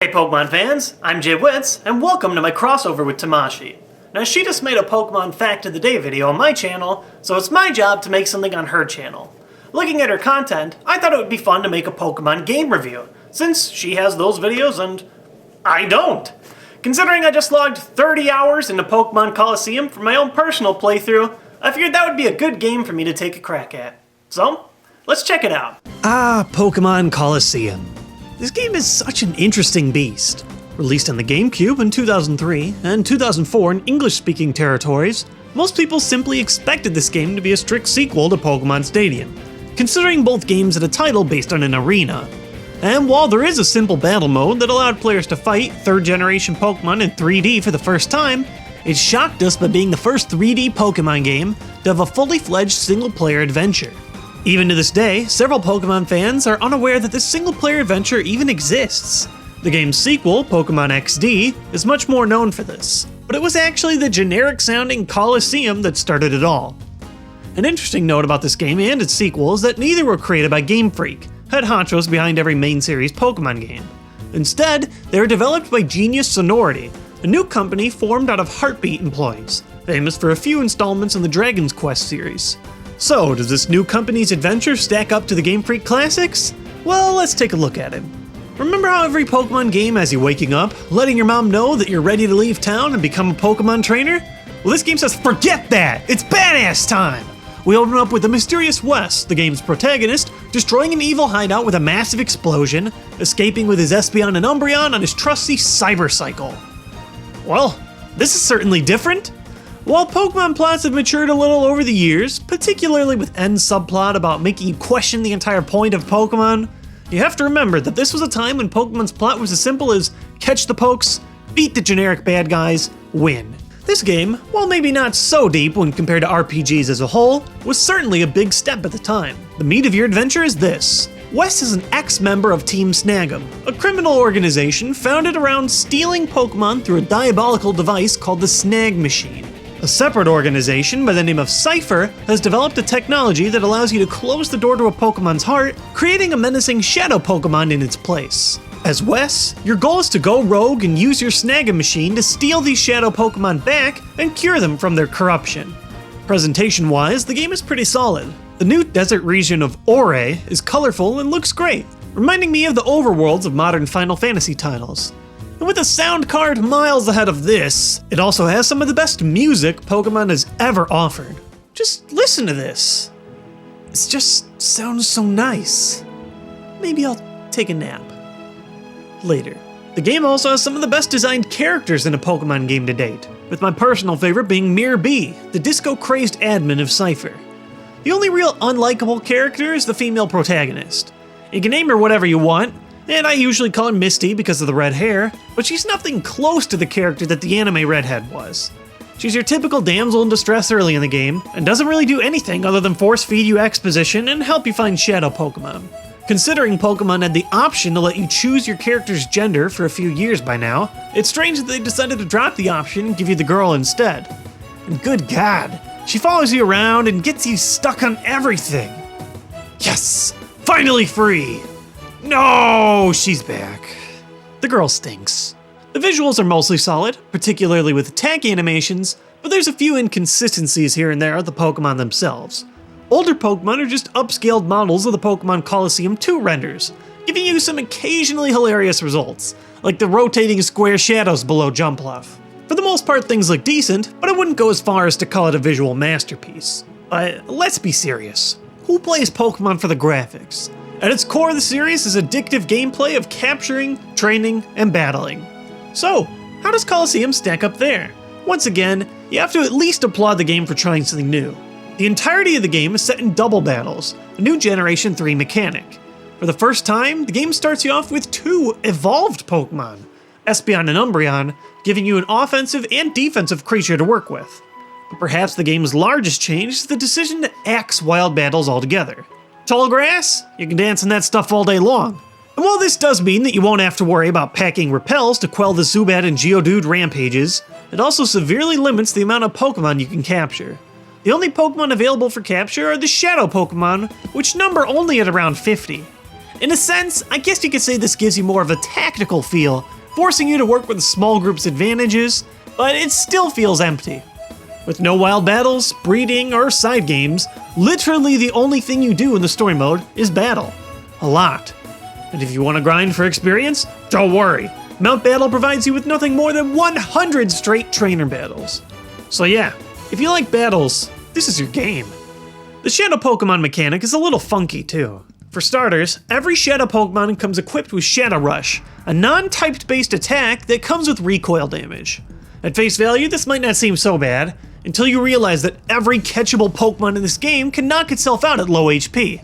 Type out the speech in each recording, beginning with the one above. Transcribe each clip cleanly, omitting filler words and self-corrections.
Hey Pokemon fans, I'm TheJWittz, and welcome to my crossover with Tamashii. Now she just made a Pokemon Fact of the Day video on my channel, so it's my job to make something on her channel. Looking at her content, I thought it would be fun to make a Pokemon game review, since she has those videos and I don't. Considering I just logged 30 hours into Pokémon Colosseum for my own personal playthrough, I figured that would be a good game for me to take a crack at. So, let's check it out. Pokémon Colosseum. This game is such an interesting beast. Released on the GameCube in 2003 and 2004 in English-speaking territories, most people simply expected this game to be a strict sequel to Pokémon Stadium, considering both games had a title based on an arena. And while there is a simple battle mode that allowed players to fight third-generation Pokémon in 3D for the first time, it shocked us by being the first 3D Pokémon game to have a fully fledged single-player adventure. Even to this day, several Pokemon fans are unaware that this single-player adventure even exists. The game's sequel, Pokemon XD, is much more known for this, but it was actually the generic-sounding Colosseum that started it all. An interesting note about this game and its sequel is that neither were created by Game Freak, head honchos behind every main series Pokemon game. Instead, they were developed by Genius Sonority, a new company formed out of Heartbeat employees, famous for a few installments in the Dragon's Quest series. So, does this new company's adventure stack up to the Game Freak classics? Well, let's take a look at it. Remember how every Pokemon game has you waking up, letting your mom know that you're ready to leave town and become a Pokemon trainer? Well, this game says forget that! It's badass time! We open up with the mysterious Wes, the game's protagonist, destroying an evil hideout with a massive explosion, escaping with his Espeon and Umbreon on his trusty Cyber Cycle. Well, this is certainly different. While Pokemon plots have matured a little over the years, particularly with N's subplot about making you question the entire point of Pokemon, you have to remember that this was a time when Pokemon's plot was as simple as catch the pokes, beat the generic bad guys, win. This game, while maybe not so deep when compared to RPGs as a whole, was certainly a big step at the time. The meat of your adventure is this. Wes is an ex-member of Team Snag'em, a criminal organization founded around stealing Pokemon through a diabolical device called the Snag Machine. A separate organization by the name of Cypher has developed a technology that allows you to close the door to a Pokemon's heart, creating a menacing shadow Pokemon in its place. As Wes, your goal is to go rogue and use your Snag'em machine to steal these shadow Pokemon back and cure them from their corruption. Presentation-wise, the game is pretty solid. The new desert region of Ore is colorful and looks great, reminding me of the overworlds of modern Final Fantasy titles. And with a sound card miles ahead of this, it also has some of the best music Pokemon has ever offered. Just listen to this. It just sounds so nice. Maybe I'll take a nap. Later. The game also has some of the best designed characters in a Pokemon game to date, with my personal favorite being Mirror B, the disco-crazed admin of Cypher. The only real unlikable character is the female protagonist. You can name her whatever you want, and I usually call her Misty because of the red hair, but she's nothing close to the character that the anime redhead was. She's your typical damsel in distress early in the game, and doesn't really do anything other than force feed you exposition and help you find shadow Pokemon. Considering Pokemon had the option to let you choose your character's gender for a few years by now, it's strange that they decided to drop the option and give you the girl instead. And good God, she follows you around and gets you stuck on everything. Yes! Finally free! No, she's back. The girl stinks. The visuals are mostly solid, particularly with attack animations, but there's a few inconsistencies here and there of the Pokemon themselves. Older Pokemon are just upscaled models of the Pokemon Colosseum 2 renders, giving you some occasionally hilarious results, like the rotating square shadows below Jumpluff. For the most part, things look decent, but I wouldn't go as far as to call it a visual masterpiece. But let's be serious. Who plays Pokemon for the graphics? At its core, the series is addictive gameplay of capturing, training, and battling. So, how does Colosseum stack up there? Once again, you have to at least applaud the game for trying something new. The entirety of the game is set in double battles, a new Generation 3 mechanic. For the first time, the game starts you off with two evolved Pokemon, Espeon and Umbreon, giving you an offensive and defensive creature to work with. But perhaps the game's largest change is the decision to axe wild battles altogether. Tall grass? You can dance in that stuff all day long. And while this does mean that you won't have to worry about packing repels to quell the Zubat and Geodude rampages, it also severely limits the amount of Pokemon you can capture. The only Pokemon available for capture are the Shadow Pokemon, which number only at around 50. In a sense, I guess you could say this gives you more of a tactical feel, forcing you to work with a small group's advantages, but it still feels empty. With no wild battles, breeding, or side games, literally the only thing you do in the story mode is battle. A lot. And if you want to grind for experience, don't worry. Mount Battle provides you with nothing more than 100 straight trainer battles. So yeah, if you like battles, this is your game. The Shadow Pokemon mechanic is a little funky too. For starters, every Shadow Pokemon comes equipped with Shadow Rush, a non-typed based attack that comes with recoil damage. At face value, this might not seem so bad, until you realize that every catchable Pokemon in this game can knock itself out at low HP.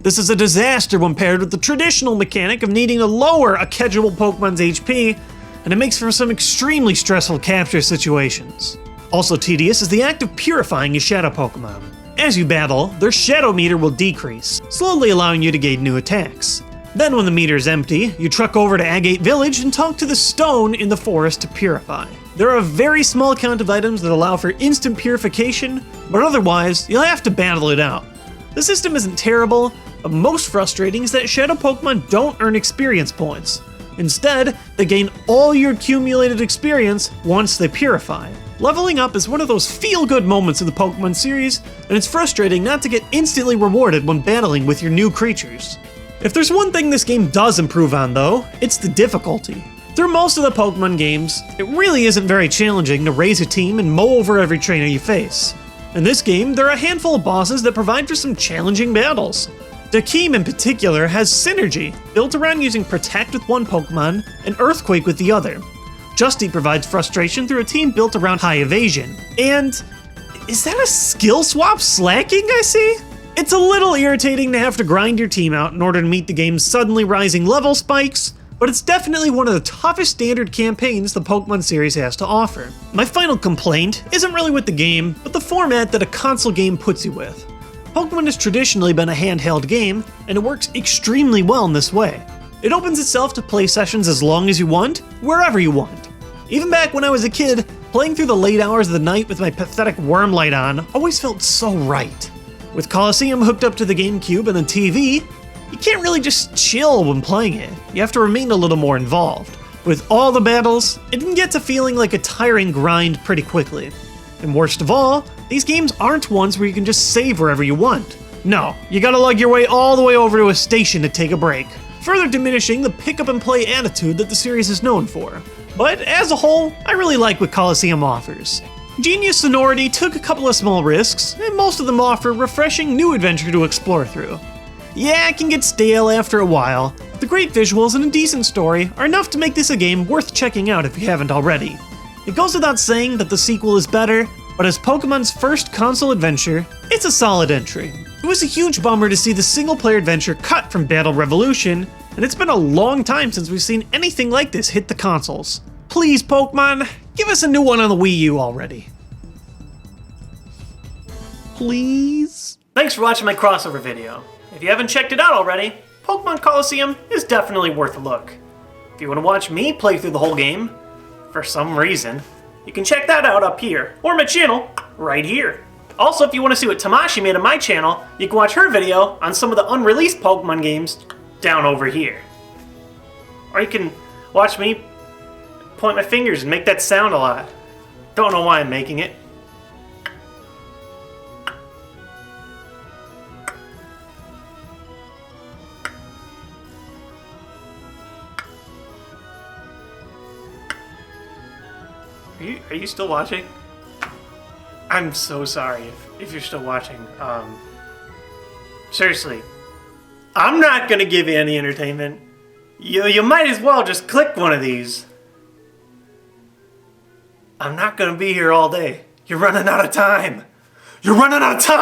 This is a disaster when paired with the traditional mechanic of needing to lower a catchable Pokemon's HP, and it makes for some extremely stressful capture situations. Also tedious is the act of purifying your Shadow Pokemon. As you battle, their Shadow meter will decrease, slowly allowing you to gain new attacks. Then when the meter is empty, you truck over to Agate Village and talk to the stone in the forest to purify. There are a very small count of items that allow for instant purification, but otherwise, you'll have to battle it out. The system isn't terrible, but most frustrating is that Shadow Pokemon don't earn experience points. Instead, they gain all your accumulated experience once they purify. Leveling up is one of those feel-good moments in the Pokemon series, and it's frustrating not to get instantly rewarded when battling with your new creatures. If there's one thing this game does improve on though, it's the difficulty. Through most of the Pokemon games, it really isn't very challenging to raise a team and mow over every trainer you face. In this game, there are a handful of bosses that provide for some challenging battles. Dakeem in particular has synergy, built around using Protect with one Pokemon and Earthquake with the other. Justy provides frustration through a team built around High Evasion. And is that a skill swap slacking I see? It's a little irritating to have to grind your team out in order to meet the game's suddenly rising level spikes, but it's definitely one of the toughest standard campaigns the Pokemon series has to offer. My final complaint isn't really with the game, but the format that a console game puts you with. Pokemon has traditionally been a handheld game, and it works extremely well in this way. It opens itself to play sessions as long as you want, wherever you want. Even back when I was a kid, playing through the late hours of the night with my pathetic worm light on always felt so right. With Colosseum hooked up to the GameCube and the TV, you can't really just chill when playing it. You have to remain a little more involved. With all the battles, it can get to feeling like a tiring grind pretty quickly. And worst of all, these games aren't ones where you can just save wherever you want. No, you gotta lug your way all the way over to a station to take a break, further diminishing the pick up and play attitude that the series is known for. But as a whole, I really like what Colosseum offers. Genius Sonority took a couple of small risks, and most of them offer a refreshing new adventure to explore through. Yeah, it can get stale after a while, but the great visuals and a decent story are enough to make this a game worth checking out if you haven't already. It goes without saying that the sequel is better, but as Pokemon's first console adventure, it's a solid entry. It was a huge bummer to see the single-player adventure cut from Battle Revolution, and it's been a long time since we've seen anything like this hit the consoles. Please, Pokemon, give us a new one on the Wii U already. Please? Thanks for watching my crossover video. If you haven't checked it out already, Pokemon Colosseum is definitely worth a look. If you want to watch me play through the whole game, for some reason, you can check that out up here, or my channel, right here. Also, if you want to see what Tamashii made on my channel, you can watch her video on some of the unreleased Pokemon games down over here. Or you can watch me point my fingers and make that sound a lot. Don't know why I'm making it. Are you still watching? I'm so sorry if you're still watching. Seriously, I'm not gonna give you any entertainment. You might as well just click one of these. I'm not gonna be here all day. You're running out of time. You're running out of time!